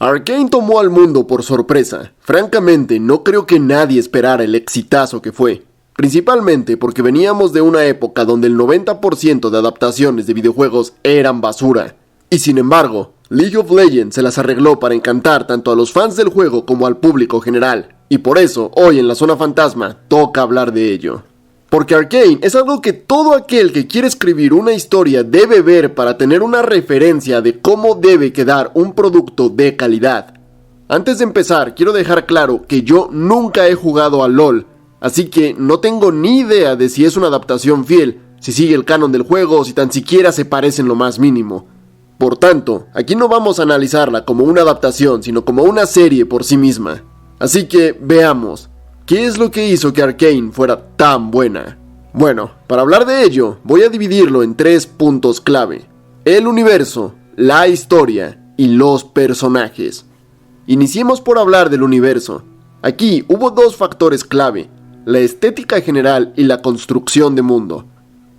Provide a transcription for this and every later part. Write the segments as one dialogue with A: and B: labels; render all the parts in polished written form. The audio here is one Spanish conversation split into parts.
A: Arcane tomó al mundo por sorpresa. Francamente, no creo que nadie esperara el exitazo que fue. Principalmente porque veníamos de una época donde el 90% de adaptaciones de videojuegos eran basura. Y sin embargo, League of Legends se las arregló para encantar tanto a los fans del juego como al público general. Y por eso, hoy en la Zona Fantasma, toca hablar de ello. Porque Arcane es algo que todo aquel que quiere escribir una historia debe ver para tener una referencia de cómo debe quedar un producto de calidad. Antes de empezar, quiero dejar claro que yo nunca he jugado a LoL, así que no tengo ni idea de si es una adaptación fiel, si sigue el canon del juego o si tan siquiera se parece en lo más mínimo. Por tanto, aquí no vamos a analizarla como una adaptación, sino como una serie por sí misma. Así que veamos. ¿Qué es lo que hizo que Arcane fuera tan buena? Bueno, para hablar de ello, voy a dividirlo en 3 puntos clave: el universo, la historia y los personajes. Iniciemos por hablar del universo. Aquí hubo 2 factores clave: la estética general y la construcción de mundo.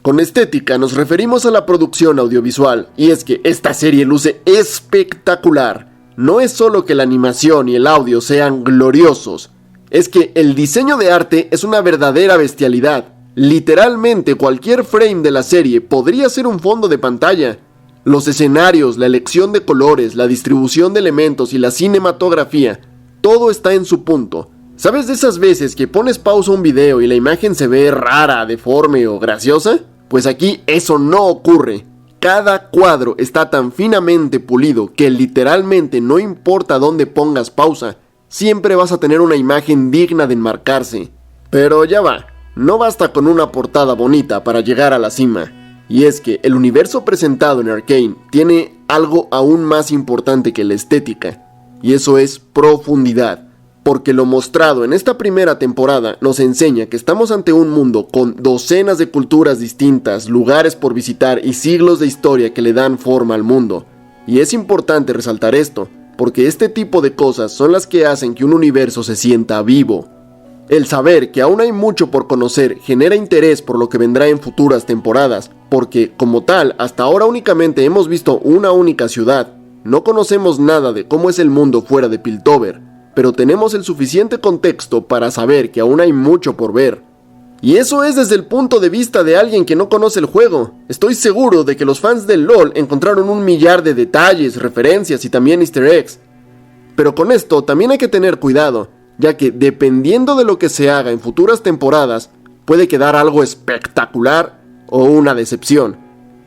A: Con estética nos referimos a la producción audiovisual, y es que esta serie luce espectacular. No es solo que la animación y el audio sean gloriosos, es que el diseño de arte es una verdadera bestialidad. Literalmente cualquier frame de la serie podría ser un fondo de pantalla. Los escenarios, la elección de colores, la distribución de elementos y la cinematografía, todo está en su punto. ¿Sabes de esas veces que pones pausa a un video y la imagen se ve rara, deforme o graciosa? Pues aquí eso no ocurre. Cada cuadro está tan finamente pulido que literalmente no importa dónde pongas pausa, siempre vas a tener una imagen digna de enmarcarse. Pero ya va, no basta con una portada bonita para llegar a la cima. Y es que el universo presentado en Arcane tiene algo aún más importante que la estética, y eso es profundidad. Porque lo mostrado en esta primera temporada nos enseña que estamos ante un mundo con docenas de culturas distintas, lugares por visitar y siglos de historia que le dan forma al mundo. Y es importante resaltar esto, porque este tipo de cosas son las que hacen que un universo se sienta vivo. El saber que aún hay mucho por conocer genera interés por lo que vendrá en futuras temporadas, porque como tal, hasta ahora únicamente hemos visto una única ciudad. No conocemos nada de cómo es el mundo fuera de Piltover, pero tenemos el suficiente contexto para saber que aún hay mucho por ver. Y eso es desde el punto de vista de alguien que no conoce el juego. Estoy seguro de que los fans del LoL encontraron un millar de detalles, referencias y también easter eggs. Pero con esto también hay que tener cuidado, ya que dependiendo de lo que se haga en futuras temporadas, puede quedar algo espectacular o una decepción.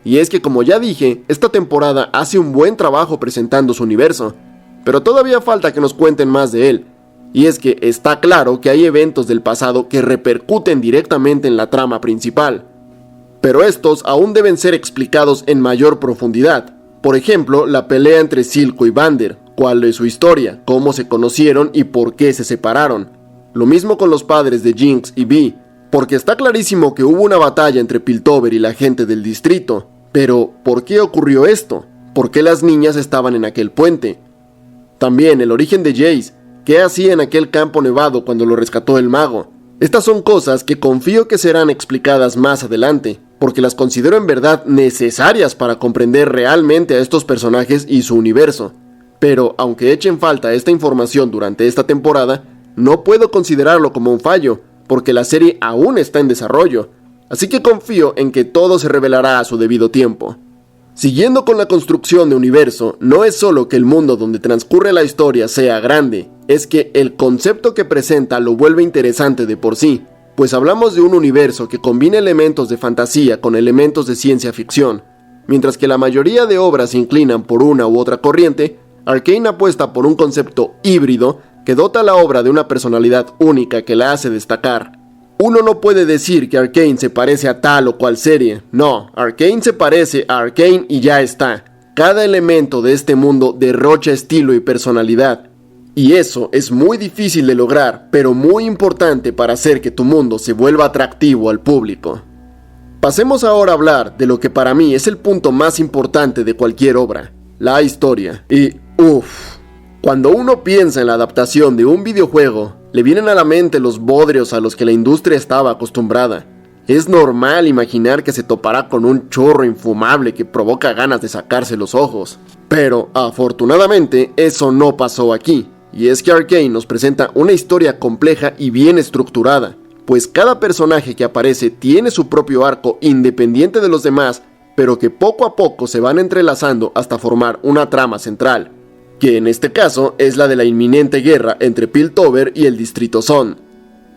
A: Y es que, como ya dije, esta temporada hace un buen trabajo presentando su universo, pero todavía falta que nos cuenten más de él. Y es que está claro que hay eventos del pasado que repercuten directamente en la trama principal, pero estos aún deben ser explicados en mayor profundidad. Por ejemplo, la pelea entre Silco y Vander, cuál es su historia, cómo se conocieron y por qué se separaron. Lo mismo con los padres de Jinx y Vi, porque está clarísimo que hubo una batalla entre Piltover y la gente del distrito. Pero, ¿por qué ocurrió esto? ¿Por qué las niñas estaban en aquel puente? También el origen de Jace, ¿qué hacía en aquel campo nevado cuando lo rescató el mago? Estas son cosas que confío que serán explicadas más adelante, porque las considero en verdad necesarias para comprender realmente a estos personajes y su universo. Pero, aunque echen falta esta información durante esta temporada, no puedo considerarlo como un fallo, porque la serie aún está en desarrollo, así que confío en que todo se revelará a su debido tiempo. Siguiendo con la construcción de universo, no es solo que el mundo donde transcurre la historia sea grande, es que el concepto que presenta lo vuelve interesante de por sí, pues hablamos de un universo que combina elementos de fantasía con elementos de ciencia ficción. Mientras que la mayoría de obras se inclinan por una u otra corriente, Arcane apuesta por un concepto híbrido que dota a la obra de una personalidad única que la hace destacar. Uno no puede decir que Arcane se parece a tal o cual serie. No, Arcane se parece a Arcane y ya está. Cada elemento de este mundo derrocha estilo y personalidad. Y eso es muy difícil de lograr, pero muy importante para hacer que tu mundo se vuelva atractivo al público. Pasemos ahora a hablar de lo que para mí es el punto más importante de cualquier obra, la historia. Y cuando uno piensa en la adaptación de un videojuego, le vienen a la mente los bodrios a los que la industria estaba acostumbrada. Es normal imaginar que se topará con un chorro infumable que provoca ganas de sacarse los ojos. Pero, afortunadamente, eso no pasó aquí. Y es que Arcane nos presenta una historia compleja y bien estructurada, pues cada personaje que aparece tiene su propio arco independiente de los demás, pero que poco a poco se van entrelazando hasta formar una trama central, que en este caso es la de la inminente guerra entre Piltover y el Distrito Sun.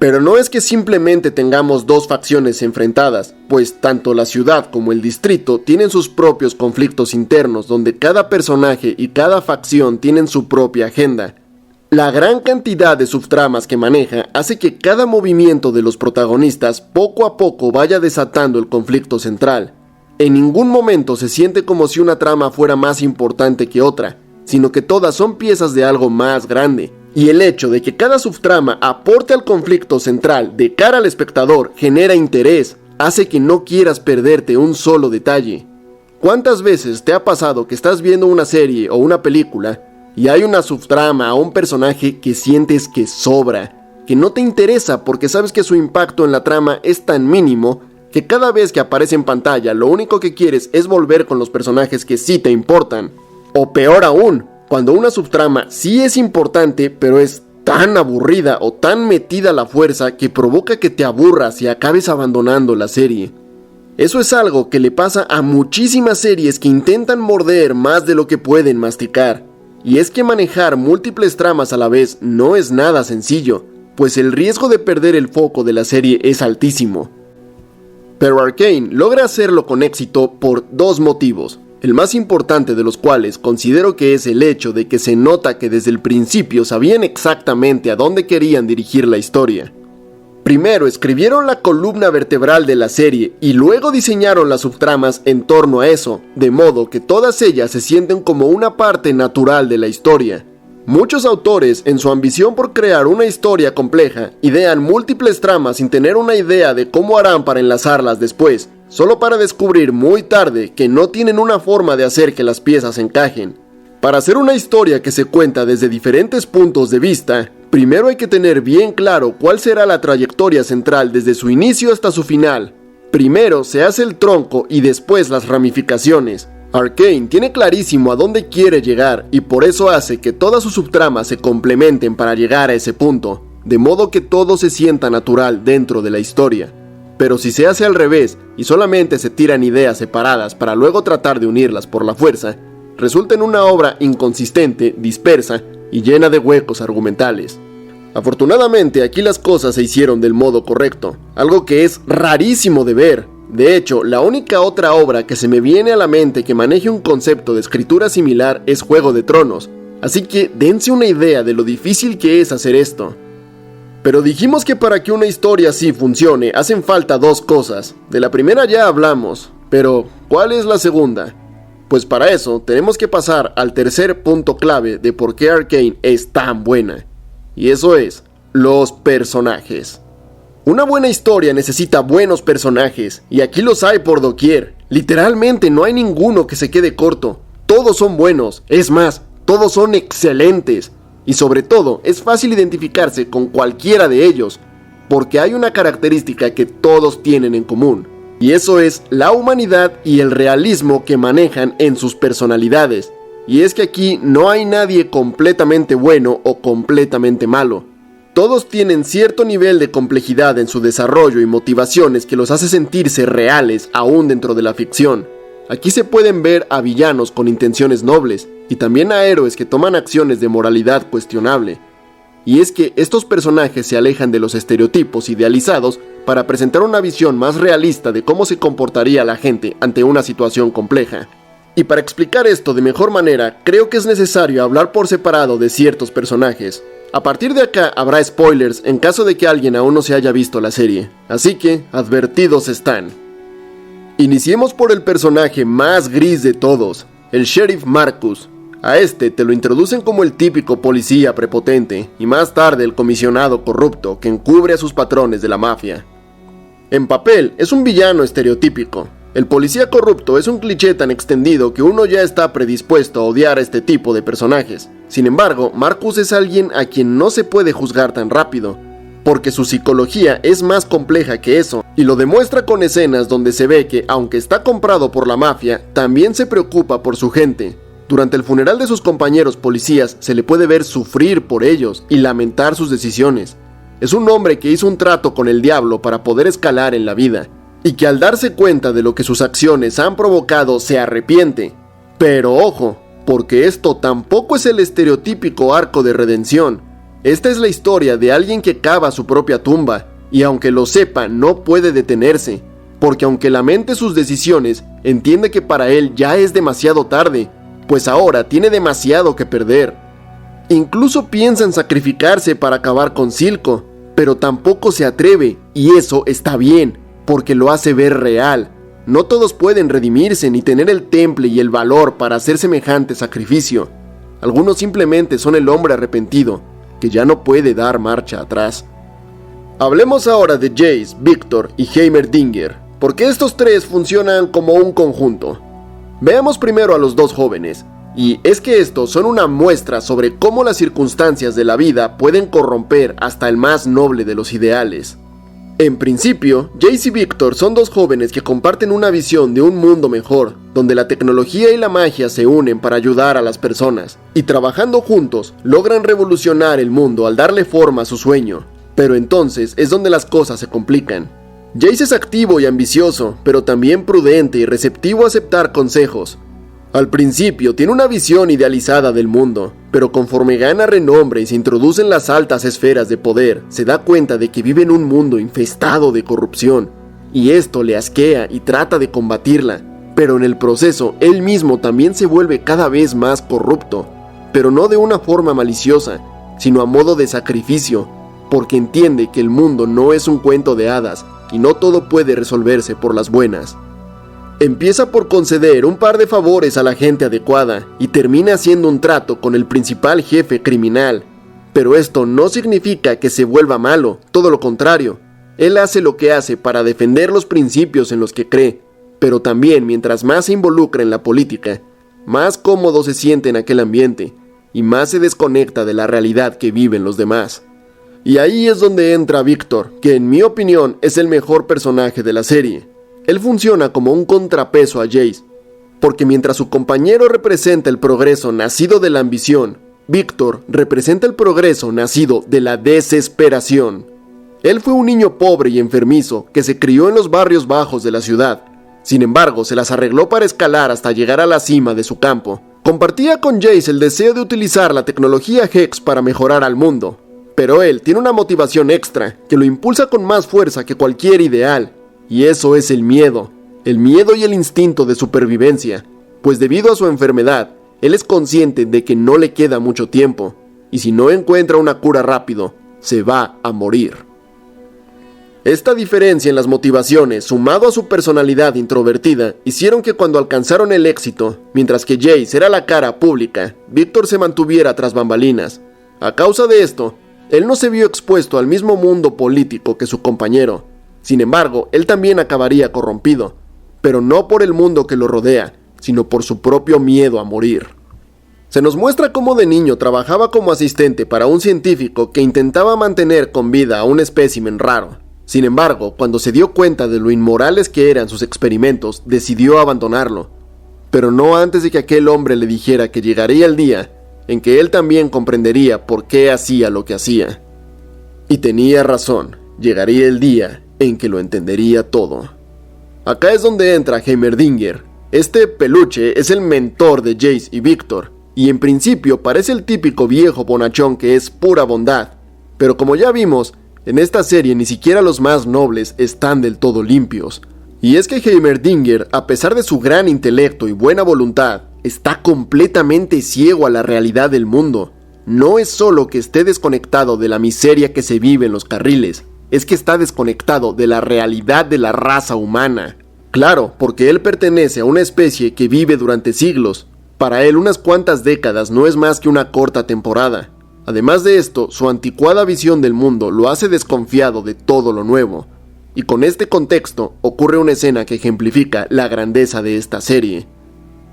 A: Pero no es que simplemente tengamos dos facciones enfrentadas, pues tanto la ciudad como el distrito tienen sus propios conflictos internos donde cada personaje y cada facción tienen su propia agenda. La gran cantidad de subtramas que maneja hace que cada movimiento de los protagonistas poco a poco vaya desatando el conflicto central. En ningún momento se siente como si una trama fuera más importante que otra, sino que todas son piezas de algo más grande. Y el hecho de que cada subtrama aporte al conflicto central de cara al espectador genera interés, hace que no quieras perderte un solo detalle. ¿Cuántas veces te ha pasado que estás viendo una serie o una película y hay una subtrama o un personaje que sientes que sobra, que no te interesa porque sabes que su impacto en la trama es tan mínimo que cada vez que aparece en pantalla lo único que quieres es volver con los personajes que sí te importan? O peor aún, cuando una subtrama sí es importante, pero es tan aburrida o tan metida a la fuerza que provoca que te aburras y acabes abandonando la serie. Eso es algo que le pasa a muchísimas series que intentan morder más de lo que pueden masticar. Y es que manejar múltiples tramas a la vez no es nada sencillo, pues el riesgo de perder el foco de la serie es altísimo. Pero Arcane logra hacerlo con éxito por dos motivos. El más importante de los cuales considero que es el hecho de que se nota que desde el principio sabían exactamente a dónde querían dirigir la historia. Primero escribieron la columna vertebral de la serie y luego diseñaron las subtramas en torno a eso, de modo que todas ellas se sienten como una parte natural de la historia. Muchos autores, en su ambición por crear una historia compleja, idean múltiples tramas sin tener una idea de cómo harán para enlazarlas después, solo para descubrir muy tarde que no tienen una forma de hacer que las piezas encajen. Para hacer una historia que se cuenta desde diferentes puntos de vista, primero hay que tener bien claro cuál será la trayectoria central desde su inicio hasta su final. Primero se hace el tronco y después las ramificaciones. Arcane tiene clarísimo a dónde quiere llegar y por eso hace que todas sus subtramas se complementen para llegar a ese punto, de modo que todo se sienta natural dentro de la historia. Pero si se hace al revés y solamente se tiran ideas separadas para luego tratar de unirlas por la fuerza, resulta en una obra inconsistente, dispersa y llena de huecos argumentales. Afortunadamente aquí las cosas se hicieron del modo correcto, algo que es rarísimo de ver. De hecho, la única otra obra que se me viene a la mente que maneje un concepto de escritura similar es Juego de Tronos, así que dense una idea de lo difícil que es hacer esto. Pero dijimos que para que una historia así funcione hacen falta dos cosas. De la primera ya hablamos, pero ¿cuál es la segunda? Pues para eso tenemos que pasar al tercer punto clave de por qué Arcane es tan buena. Y eso es, los personajes. Una buena historia necesita buenos personajes, y aquí los hay por doquier. Literalmente no hay ninguno que se quede corto. Todos son buenos, es más, todos son excelentes. Y sobre todo, es fácil identificarse con cualquiera de ellos, porque hay una característica que todos tienen en común, y eso es la humanidad y el realismo que manejan en sus personalidades. Y es que aquí no hay nadie completamente bueno o completamente malo. Todos tienen cierto nivel de complejidad en su desarrollo y motivaciones que los hace sentirse reales aún dentro de la ficción. Aquí se pueden ver a villanos con intenciones nobles y también a héroes que toman acciones de moralidad cuestionable. Y es que estos personajes se alejan de los estereotipos idealizados para presentar una visión más realista de cómo se comportaría la gente ante una situación compleja. Y para explicar esto de mejor manera, creo que es necesario hablar por separado de ciertos personajes. A partir de acá habrá spoilers en caso de que alguien aún no se haya visto la serie, así que advertidos están. Iniciemos por el personaje más gris de todos, el Sheriff Marcus. A este te lo introducen como el típico policía prepotente, y más tarde el comisionado corrupto que encubre a sus patrones de la mafia. En papel es un villano estereotípico. El policía corrupto es un cliché tan extendido que uno ya está predispuesto a odiar a este tipo de personajes. Sin embargo, Marcus es alguien a quien no se puede juzgar tan rápido. porque su psicología es más compleja que eso, y lo demuestra con escenas donde se ve que, aunque está comprado por la mafia, también se preocupa por su gente. Durante el funeral de sus compañeros policías se le puede ver sufrir por ellos y lamentar sus decisiones. Es un hombre que hizo un trato con el diablo para poder escalar en la vida, y que al darse cuenta de lo que sus acciones han provocado se arrepiente. Pero ojo, porque esto tampoco es el estereotípico arco de redención. Esta es la historia de alguien que cava su propia tumba, y aunque lo sepa, no puede detenerse, porque aunque lamente sus decisiones, entiende que para él ya es demasiado tarde, pues ahora tiene demasiado que perder. Incluso piensa en sacrificarse para acabar con Silco, pero tampoco se atreve, y eso está bien, porque lo hace ver real. No todos pueden redimirse ni tener el temple y el valor para hacer semejante sacrificio. Algunos simplemente son el hombre arrepentido, que ya no puede dar marcha atrás. Hablemos ahora de Jace, Victor y Heimerdinger, porque estos tres funcionan como un conjunto. Veamos primero a los dos jóvenes, y es que estos son una muestra sobre cómo las circunstancias de la vida pueden corromper hasta el más noble de los ideales. En principio, Jace y Victor son dos jóvenes que comparten una visión de un mundo mejor, donde la tecnología y la magia se unen para ayudar a las personas, y trabajando juntos, logran revolucionar el mundo al darle forma a su sueño. Pero entonces es donde las cosas se complican. Jace es activo y ambicioso, pero también prudente y receptivo a aceptar consejos. Al principio tiene una visión idealizada del mundo, pero conforme gana renombre y se introduce en las altas esferas de poder, se da cuenta de que vive en un mundo infestado de corrupción, y esto le asquea y trata de combatirla, pero en el proceso él mismo también se vuelve cada vez más corrupto, pero no de una forma maliciosa, sino a modo de sacrificio, porque entiende que el mundo no es un cuento de hadas, y no todo puede resolverse por las buenas. Empieza por conceder un par de favores a la gente adecuada y termina haciendo un trato con el principal jefe criminal. Pero esto no significa que se vuelva malo, todo lo contrario. Él hace lo que hace para defender los principios en los que cree, pero también mientras más se involucra en la política, más cómodo se siente en aquel ambiente y más se desconecta de la realidad que viven los demás. Y ahí es donde entra Victor, que en mi opinión es el mejor personaje de la serie. Él funciona como un contrapeso a Jace, porque mientras su compañero representa el progreso nacido de la ambición, Victor representa el progreso nacido de la desesperación. Él fue un niño pobre y enfermizo que se crió en los barrios bajos de la ciudad. Sin embargo, se las arregló para escalar hasta llegar a la cima de su campo. Compartía con Jace el deseo de utilizar la tecnología Hex para mejorar al mundo, pero él tiene una motivación extra que lo impulsa con más fuerza que cualquier ideal. Y eso es el miedo y el instinto de supervivencia, pues debido a su enfermedad, él es consciente de que no le queda mucho tiempo, y si no encuentra una cura rápido, se va a morir. Esta diferencia en las motivaciones, sumado a su personalidad introvertida, hicieron que cuando alcanzaron el éxito, mientras que Jace era la cara pública, Victor se mantuviera tras bambalinas. A causa de esto, él no se vio expuesto al mismo mundo político que su compañero. Sin embargo, él también acabaría corrompido, pero no por el mundo que lo rodea, sino por su propio miedo a morir. Se nos muestra cómo de niño trabajaba como asistente para un científico que intentaba mantener con vida a un espécimen raro. Sin embargo, cuando se dio cuenta de lo inmorales que eran sus experimentos, decidió abandonarlo. Pero no antes de que aquel hombre le dijera que llegaría el día en que él también comprendería por qué hacía lo que hacía. Y tenía razón, llegaría el día en que lo entendería todo. Acá es donde entra Heimerdinger. Este peluche es el mentor de Jace y Victor, y en principio parece el típico viejo bonachón que es pura bondad, pero como ya vimos, en esta serie ni siquiera los más nobles están del todo limpios. Y es que Heimerdinger, a pesar de su gran intelecto y buena voluntad, está completamente ciego a la realidad del mundo. No es solo que esté desconectado de la miseria que se vive en los carriles, es que está desconectado de la realidad de la raza humana. Claro, porque él pertenece a una especie que vive durante siglos. Para él unas cuantas décadas no es más que una corta temporada. Además de esto, su anticuada visión del mundo lo hace desconfiado de todo lo nuevo. Y con este contexto ocurre una escena que ejemplifica la grandeza de esta serie.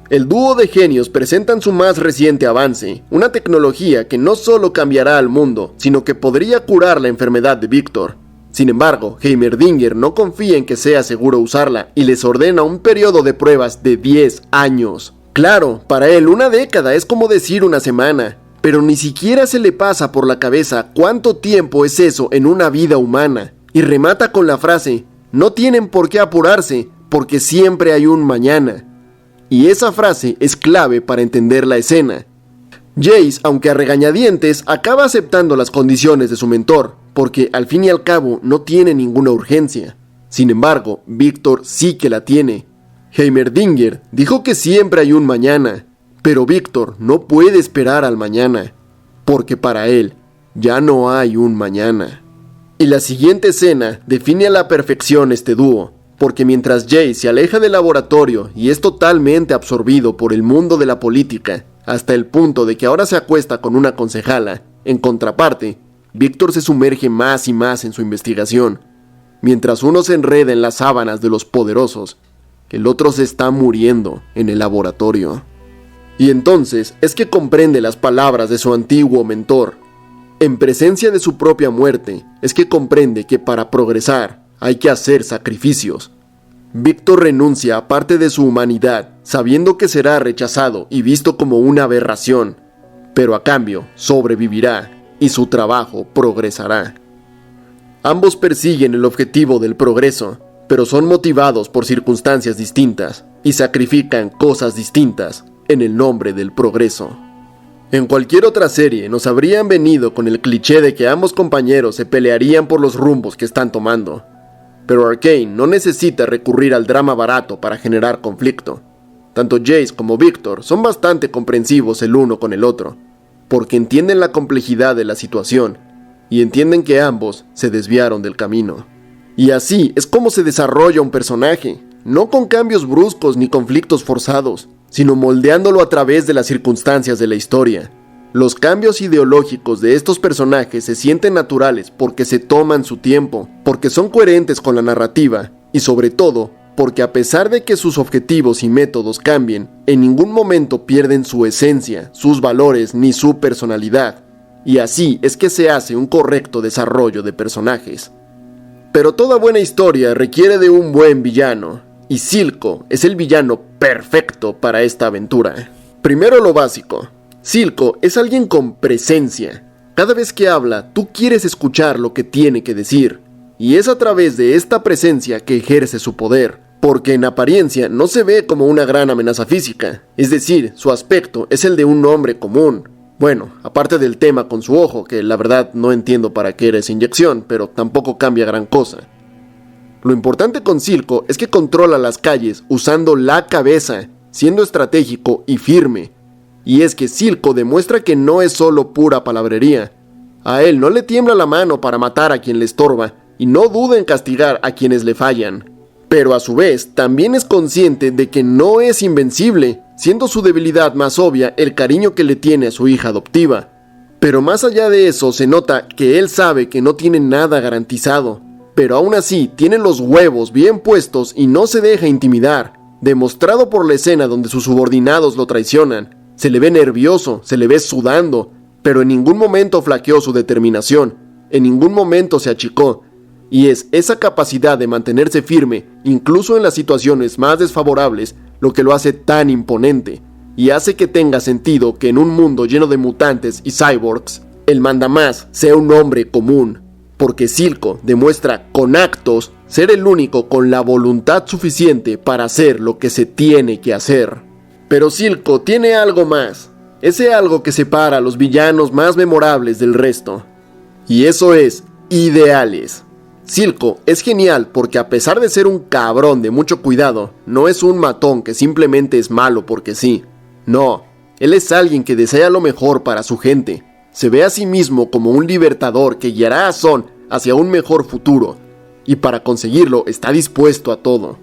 A: El dúo de genios presentan su más reciente avance, una tecnología que no solo cambiará al mundo, sino que podría curar la enfermedad de Víctor. Sin embargo, Heimerdinger no confía en que sea seguro usarla y les ordena un periodo de pruebas de 10 años. Claro, para él una década es como decir una semana, pero ni siquiera se le pasa por la cabeza cuánto tiempo es eso en una vida humana. Y remata con la frase, no tienen por qué apurarse, porque siempre hay un mañana. Y esa frase es clave para entender la escena. Jace, aunque a regañadientes, acaba aceptando las condiciones de su mentor, porque al fin y al cabo no tiene ninguna urgencia. Sin embargo, Víctor sí que la tiene. Heimerdinger dijo que siempre hay un mañana, pero Víctor no puede esperar al mañana, porque para él ya no hay un mañana. Y la siguiente escena define a la perfección este dúo, porque mientras Jace se aleja del laboratorio y es totalmente absorbido por el mundo de la política, hasta el punto de que ahora se acuesta con una concejala, en contraparte, Víctor se sumerge más y más en su investigación. Mientras uno se enreda en las sábanas de los poderosos, el otro se está muriendo en el laboratorio. Y entonces es que comprende las palabras de su antiguo mentor. En presencia de su propia muerte, es que comprende que para progresar hay que hacer sacrificios. Víctor renuncia a parte de su humanidad, sabiendo que será rechazado y visto como una aberración, pero a cambio sobrevivirá y su trabajo progresará. Ambos persiguen el objetivo del progreso, pero son motivados por circunstancias distintas y sacrifican cosas distintas en el nombre del progreso. En cualquier otra serie nos habrían venido con el cliché de que ambos compañeros se pelearían por los rumbos que están tomando. Pero Arcane no necesita recurrir al drama barato para generar conflicto. Tanto Jace como Víctor son bastante comprensivos el uno con el otro, porque entienden la complejidad de la situación y entienden que ambos se desviaron del camino. Y así es como se desarrolla un personaje, no con cambios bruscos ni conflictos forzados, sino moldeándolo a través de las circunstancias de la historia. Los cambios ideológicos de estos personajes se sienten naturales porque se toman su tiempo, porque son coherentes con la narrativa y sobre todo porque a pesar de que sus objetivos y métodos cambien, en ningún momento pierden su esencia, sus valores ni su personalidad. Y así es que se hace un correcto desarrollo de personajes. Pero toda buena historia requiere de un buen villano, y Silco es el villano perfecto para esta aventura. Primero lo básico. Silco es alguien con presencia. Cada vez que habla, tú quieres escuchar lo que tiene que decir, y es a través de esta presencia que ejerce su poder, porque en apariencia no se ve como una gran amenaza física, es decir, su aspecto es el de un hombre común. Bueno, aparte del tema con su ojo, que la verdad no entiendo para qué era esa inyección, pero tampoco cambia gran cosa. Lo importante con Silco es que controla las calles usando la cabeza, siendo estratégico y firme. Y es que Silco demuestra que no es solo pura palabrería. A él no le tiembla la mano para matar a quien le estorba, y no duda en castigar a quienes le fallan. Pero a su vez, también es consciente de que no es invencible, siendo su debilidad más obvia el cariño que le tiene a su hija adoptiva. Pero más allá de eso, se nota que él sabe que no tiene nada garantizado, pero aún así tiene los huevos bien puestos y no se deja intimidar, demostrado por la escena donde sus subordinados lo traicionan. Se le ve nervioso, se le ve sudando, pero en ningún momento flaqueó su determinación, en ningún momento se achicó, y es esa capacidad de mantenerse firme, incluso en las situaciones más desfavorables, lo que lo hace tan imponente, y hace que tenga sentido que en un mundo lleno de mutantes y cyborgs, el mandamás sea un hombre común, porque Silco demuestra con actos ser el único con la voluntad suficiente para hacer lo que se tiene que hacer. Pero Silco tiene algo más, ese algo que separa a los villanos más memorables del resto, y eso es ideales. Silco es genial porque a pesar de ser un cabrón de mucho cuidado, no es un matón que simplemente es malo porque sí. No, él es alguien que desea lo mejor para su gente. Se ve a sí mismo como un libertador que guiará a Son hacia un mejor futuro, y para conseguirlo está dispuesto a todo.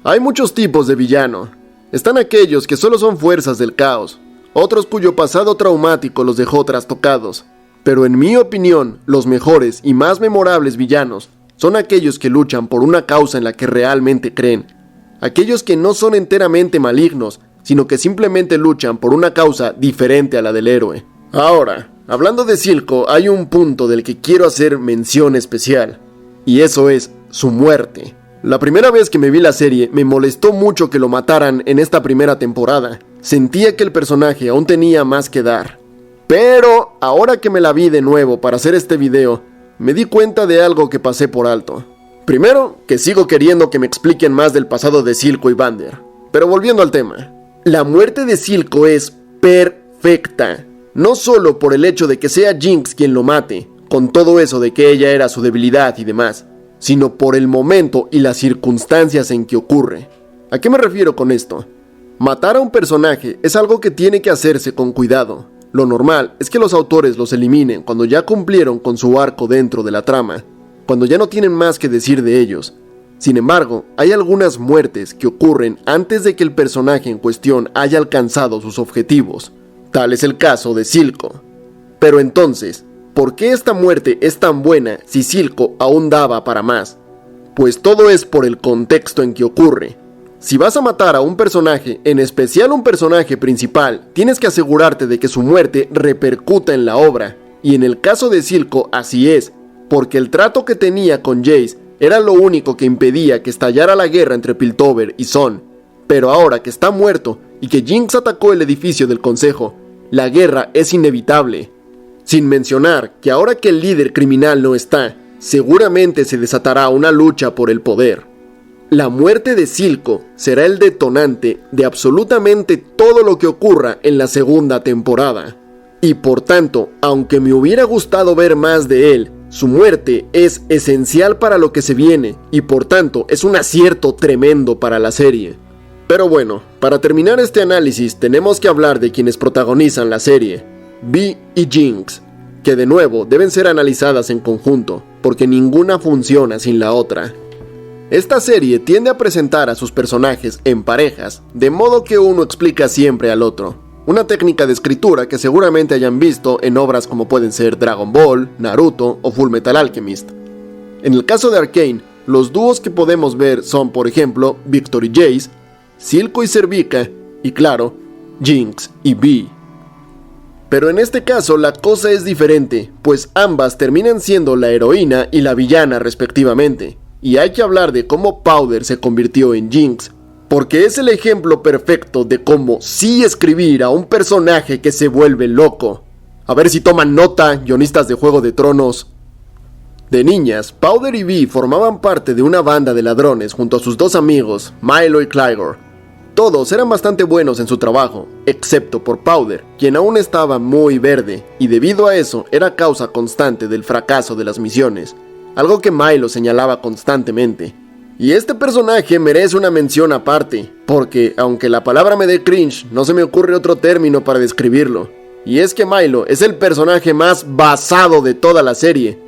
A: Hay muchos tipos de villano. Están aquellos que solo son fuerzas del caos, otros cuyo pasado traumático los dejó trastocados. Pero en mi opinión, los mejores y más memorables villanos son aquellos que luchan por una causa en la que realmente creen. Aquellos que no son enteramente malignos, sino que simplemente luchan por una causa diferente a la del héroe. Ahora, hablando de Silco, hay un punto del que quiero hacer mención especial, y eso es su muerte. La primera vez que me vi la serie, me molestó mucho que lo mataran en esta primera temporada. Sentía que el personaje aún tenía más que dar. Pero, ahora que me la vi de nuevo para hacer este video, me di cuenta de algo que pasé por alto. Primero, que sigo queriendo que me expliquen más del pasado de Silco y Vander. Pero volviendo al tema, la muerte de Silco es perfecta. No solo por el hecho de que sea Jinx quien lo mate, con todo eso de que ella era su debilidad y demás, sino por el momento y las circunstancias en que ocurre. ¿A qué me refiero con esto? Matar a un personaje es algo que tiene que hacerse con cuidado. Lo normal es que los autores los eliminen cuando ya cumplieron con su arco dentro de la trama, cuando ya no tienen más que decir de ellos. Sin embargo, hay algunas muertes que ocurren antes de que el personaje en cuestión haya alcanzado sus objetivos. Tal es el caso de Silco. Pero entonces, ¿por qué esta muerte es tan buena si Silco aún daba para más? Pues todo es por el contexto en que ocurre. Si vas a matar a un personaje, en especial un personaje principal, tienes que asegurarte de que su muerte repercuta en la obra. Y en el caso de Silco así es, porque el trato que tenía con Jace era lo único que impedía que estallara la guerra entre Piltover y Son. Pero ahora que está muerto y que Jinx atacó el edificio del consejo, la guerra es inevitable. Sin mencionar que ahora que el líder criminal no está, seguramente se desatará una lucha por el poder. La muerte de Silco será el detonante de absolutamente todo lo que ocurra en la segunda temporada. Y por tanto, aunque me hubiera gustado ver más de él, su muerte es esencial para lo que se viene y por tanto es un acierto tremendo para la serie. Pero bueno, para terminar este análisis tenemos que hablar de quienes protagonizan la serie, Vi y Jinx, que de nuevo deben ser analizadas en conjunto, porque ninguna funciona sin la otra. Esta serie tiende a presentar a sus personajes en parejas, de modo que uno explica siempre al otro. Una técnica de escritura que seguramente hayan visto en obras como pueden ser Dragon Ball, Naruto o Fullmetal Alchemist. En el caso de Arcane, los dúos que podemos ver son, por ejemplo, Victor y Jace, Silco y Servica, y claro, Jinx y Vi. Pero en este caso la cosa es diferente, pues ambas terminan siendo la heroína y la villana respectivamente. Y hay que hablar de cómo Powder se convirtió en Jinx, porque es el ejemplo perfecto de cómo sí escribir a un personaje que se vuelve loco. A ver si toman nota, guionistas de Juego de Tronos. De niñas, Powder y Vi formaban parte de una banda de ladrones junto a sus dos amigos, Milo y Clygor. Todos eran bastante buenos en su trabajo, excepto por Powder, quien aún estaba muy verde, y debido a eso era causa constante del fracaso de las misiones, algo que Milo señalaba constantemente. Y este personaje merece una mención aparte, porque aunque la palabra me dé cringe, no se me ocurre otro término para describirlo. Y es que Milo es el personaje más basado de toda la serie.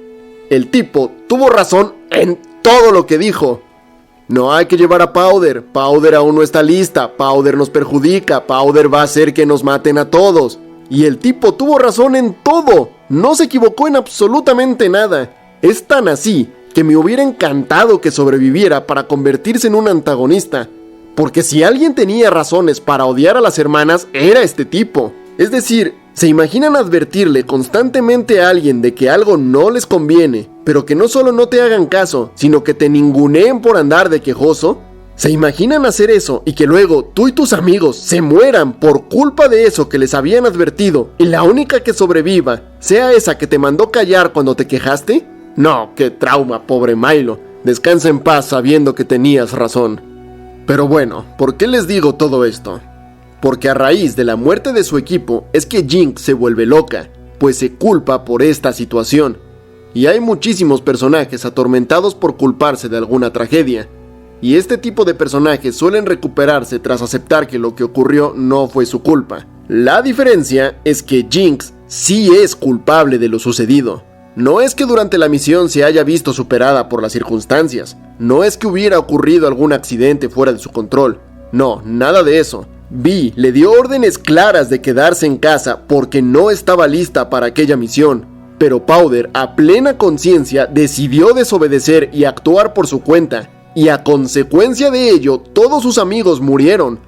A: El tipo tuvo razón en todo lo que dijo. No hay que llevar a Powder, Powder aún no está lista, Powder nos perjudica, Powder va a hacer que nos maten a todos. Y el tipo tuvo razón en todo, no se equivocó en absolutamente nada. Es tan así que me hubiera encantado que sobreviviera para convertirse en un antagonista, porque si alguien tenía razones para odiar a las hermanas, era este tipo. Es decir, ¿se imaginan advertirle constantemente a alguien de que algo no les conviene, pero que no solo no te hagan caso, sino que te ninguneen por andar de quejoso? ¿Se imaginan hacer eso y que luego tú y tus amigos se mueran por culpa de eso que les habían advertido y la única que sobreviva sea esa que te mandó callar cuando te quejaste? No, qué trauma, pobre Milo. Descansa en paz sabiendo que tenías razón. Pero bueno, ¿por qué les digo todo esto? Porque a raíz de la muerte de su equipo es que Jinx se vuelve loca, pues se culpa por esta situación. Y hay muchísimos personajes atormentados por culparse de alguna tragedia. Y este tipo de personajes suelen recuperarse tras aceptar que lo que ocurrió no fue su culpa. La diferencia es que Jinx sí es culpable de lo sucedido. No es que durante la misión se haya visto superada por las circunstancias, no es que hubiera ocurrido algún accidente fuera de su control, no, nada de eso. Vi le dio órdenes claras de quedarse en casa porque no estaba lista para aquella misión, pero Powder a plena conciencia decidió desobedecer y actuar por su cuenta, y a consecuencia de ello todos sus amigos murieron.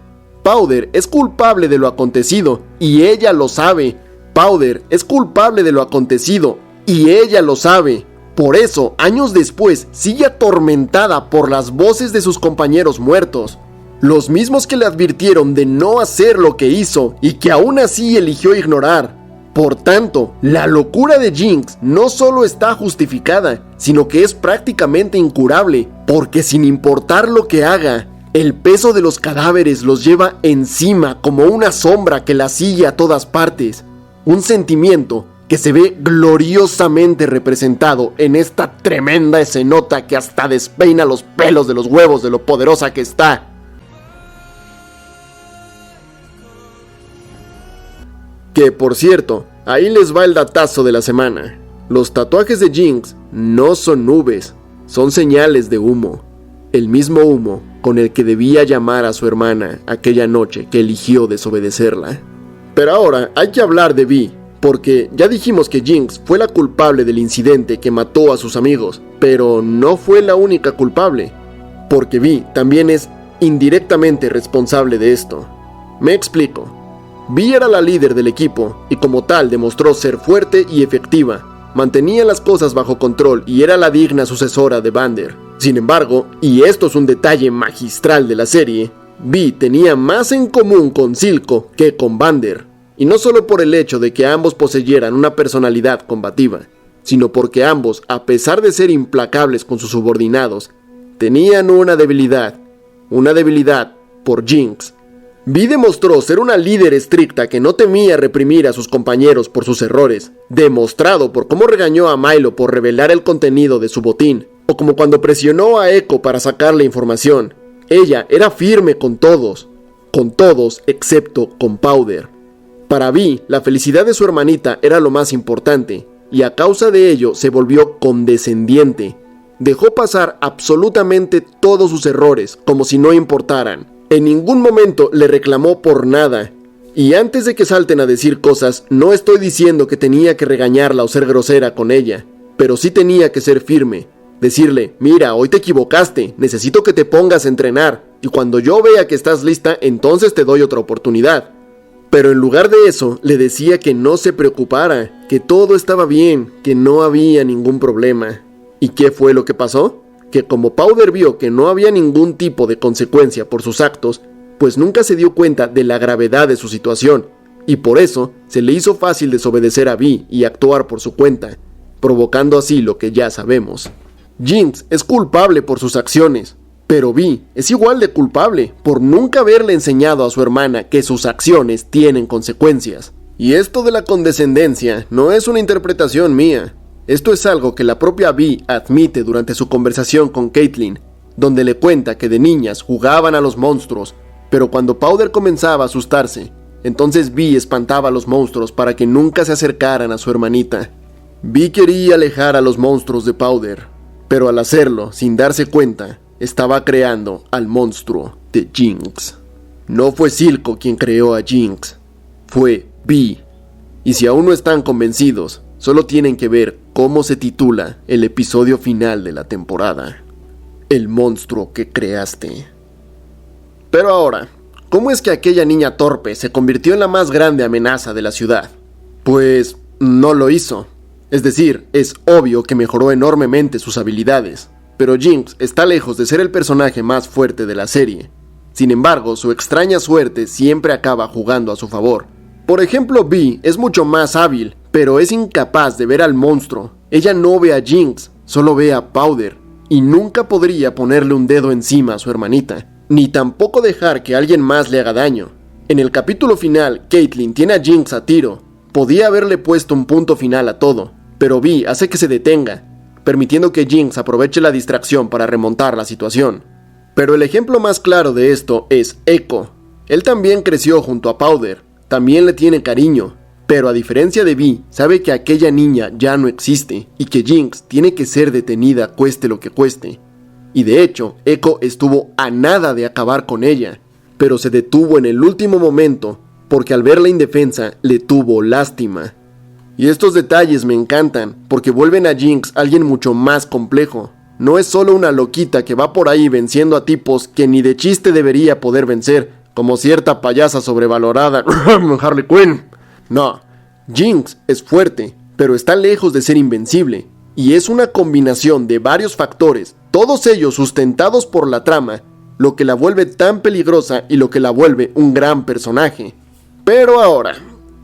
A: Powder es culpable de lo acontecido y ella lo sabe. Powder es culpable de lo acontecido y ella lo sabe. Por eso, años después, sigue atormentada por las voces de sus compañeros muertos. Los mismos que le advirtieron de no hacer lo que hizo y que aún así eligió ignorar. Por tanto, la locura de Jinx no solo está justificada, sino que es prácticamente incurable, porque sin importar lo que haga, el peso de los cadáveres los lleva encima como una sombra que la sigue a todas partes. Un sentimiento que se ve gloriosamente representado en esta tremenda escenota que hasta despeina los pelos de los huevos de lo poderosa que está. Que por cierto, ahí les va el datazo de la semana. Los tatuajes de Jinx no son nubes, son señales de humo. El mismo humo con el que debía llamar a su hermana aquella noche que eligió desobedecerla. Pero ahora hay que hablar de Vi, porque ya dijimos que Jinx fue la culpable del incidente que mató a sus amigos, pero no fue la única culpable, porque Vi también es indirectamente responsable de esto. Me explico. Vi era la líder del equipo y como tal demostró ser fuerte y efectiva, mantenía las cosas bajo control y era la digna sucesora de Vander. Sin embargo, y esto es un detalle magistral de la serie, Vi tenía más en común con Silco que con Vander, y no solo por el hecho de que ambos poseyeran una personalidad combativa, sino porque ambos, a pesar de ser implacables con sus subordinados, tenían una debilidad por Jinx. Vi demostró ser una líder estricta que no temía reprimir a sus compañeros por sus errores, demostrado por cómo regañó a Milo por revelar el contenido de su botín, o como cuando presionó a Echo para sacarle información. Ella era firme con todos excepto con Powder. Para Vi, la felicidad de su hermanita era lo más importante, y a causa de ello se volvió condescendiente. Dejó pasar absolutamente todos sus errores, como si no importaran. En ningún momento le reclamó por nada. Y antes de que salten a decir cosas, no estoy diciendo que tenía que regañarla o ser grosera con ella, pero sí tenía que ser firme. Decirle, mira, hoy te equivocaste, necesito que te pongas a entrenar, y cuando yo vea que estás lista, entonces te doy otra oportunidad. Pero en lugar de eso, le decía que no se preocupara, que todo estaba bien, que no había ningún problema. ¿Y qué fue lo que pasó? Que como Powder vio que no había ningún tipo de consecuencia por sus actos, pues nunca se dio cuenta de la gravedad de su situación, y por eso se le hizo fácil desobedecer a Vi y actuar por su cuenta, provocando así lo que ya sabemos. Jinx es culpable por sus acciones, pero Vi es igual de culpable por nunca haberle enseñado a su hermana que sus acciones tienen consecuencias. Y esto de la condescendencia no es una interpretación mía. Esto es algo que la propia Vi admite durante su conversación con Caitlyn, donde le cuenta que de niñas jugaban a los monstruos, pero cuando Powder comenzaba a asustarse, entonces Vi espantaba a los monstruos para que nunca se acercaran a su hermanita. Vi quería alejar a los monstruos de Powder, pero al hacerlo, sin darse cuenta, estaba creando al monstruo de Jinx. No fue Silco quien creó a Jinx, fue Vi. Y si aún no están convencidos, solo tienen que ver cómo se titula el episodio final de la temporada. El monstruo que creaste. Pero ahora, ¿cómo es que aquella niña torpe se convirtió en la más grande amenaza de la ciudad? Pues no lo hizo. Es decir, es obvio que mejoró enormemente sus habilidades, pero Jinx está lejos de ser el personaje más fuerte de la serie. Sin embargo, su extraña suerte siempre acaba jugando a su favor. Por ejemplo, Vi es mucho más hábil, pero es incapaz de ver al monstruo. Ella no ve a Jinx, solo ve a Powder, y nunca podría ponerle un dedo encima a su hermanita, ni tampoco dejar que alguien más le haga daño. En el capítulo final, Caitlyn tiene a Jinx a tiro. Podía haberle puesto un punto final a todo, pero Vi hace que se detenga, permitiendo que Jinx aproveche la distracción para remontar la situación. Pero el ejemplo más claro de esto es Echo. Él también creció junto a Powder, también le tiene cariño, pero a diferencia de Vi, sabe que aquella niña ya no existe y que Jinx tiene que ser detenida cueste lo que cueste. Y de hecho, Echo estuvo a nada de acabar con ella, pero se detuvo en el último momento porque al verla indefensa le tuvo lástima. Y estos detalles me encantan porque vuelven a Jinx alguien mucho más complejo. No es solo una loquita que va por ahí venciendo a tipos que ni de chiste debería poder vencer, como cierta payasa sobrevalorada, Harley Quinn. No, Jinx es fuerte, pero está lejos de ser invencible, y es una combinación de varios factores, todos ellos sustentados por la trama, lo que la vuelve tan peligrosa y lo que la vuelve un gran personaje. Pero ahora,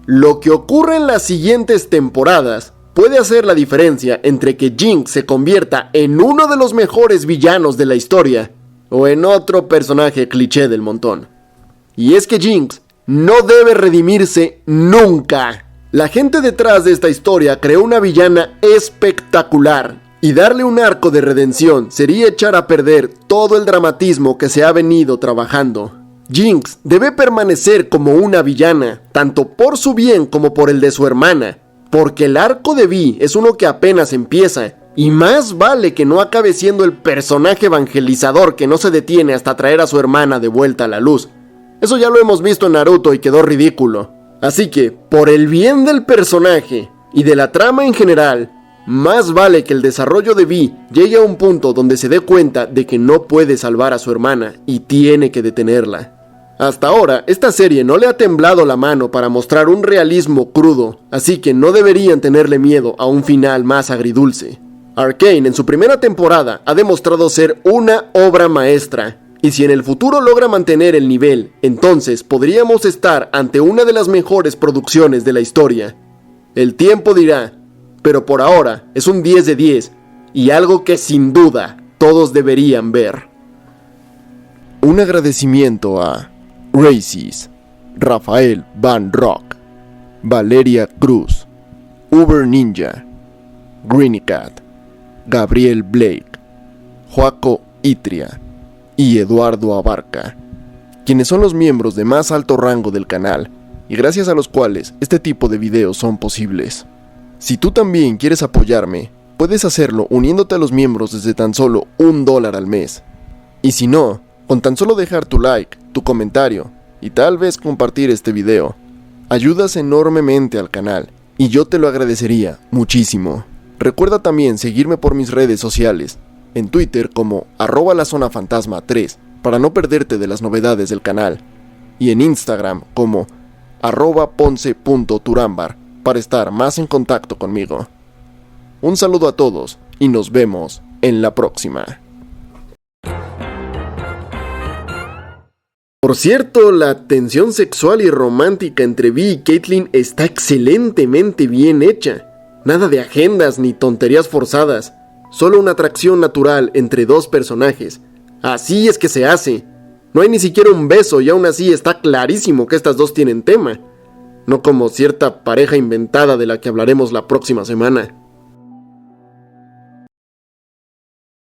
A: lo que ocurre en las siguientes temporadas puede hacer la diferencia entre que Jinx se convierta en uno de los mejores villanos de la historia o en otro personaje cliché del montón. Y es que Jinx no debe redimirse nunca. La gente detrás de esta historia creó una villana espectacular, y darle un arco de redención sería echar a perder todo el dramatismo que se ha venido trabajando. Jinx debe permanecer como una villana, tanto por su bien como por el de su hermana, porque el arco de Vi es uno que apenas empieza, y más vale que no acabe siendo el personaje evangelizador que no se detiene hasta traer a su hermana de vuelta a la luz. Eso ya lo hemos visto en Naruto y quedó ridículo. Así que, por el bien del personaje y de la trama en general, más vale que el desarrollo de Vi llegue a un punto donde se dé cuenta de que no puede salvar a su hermana y tiene que detenerla. Hasta ahora, esta serie no le ha temblado la mano para mostrar un realismo crudo, así que no deberían tenerle miedo a un final más agridulce. Arcane en su primera temporada ha demostrado ser una obra maestra, y si en el futuro logra mantener el nivel, entonces podríamos estar ante una de las mejores producciones de la historia. El tiempo dirá, pero por ahora es un 10 de 10 y algo que sin duda todos deberían ver. Un agradecimiento a Races, Rafael Van Rock, Valeria Cruz, Uber Ninja, Greenicat, Gabriel Blake, Joaco Itria y Eduardo Abarca, quienes son los miembros de más alto rango del canal y gracias a los cuales este tipo de videos son posibles. Si tú también quieres apoyarme, puedes hacerlo uniéndote a los miembros desde tan solo $1 al mes. Y si no, con tan solo dejar tu like, tu comentario y tal vez compartir este video, ayudas enormemente al canal y yo te lo agradecería muchísimo. Recuerda también seguirme por mis redes sociales, en Twitter como @lazonafantasma3 para no perderte de las novedades del canal, y en Instagram como @ponce.turambar para estar más en contacto conmigo. Un saludo a todos y nos vemos en la próxima. Por cierto, la tensión sexual y romántica entre Vi y Caitlyn está excelentemente bien hecha. Nada de agendas ni tonterías forzadas, solo una atracción natural entre dos personajes. Así es que se hace. No hay ni siquiera un beso y aún así está clarísimo que estas dos tienen tema. No como cierta pareja inventada de la que hablaremos la próxima semana.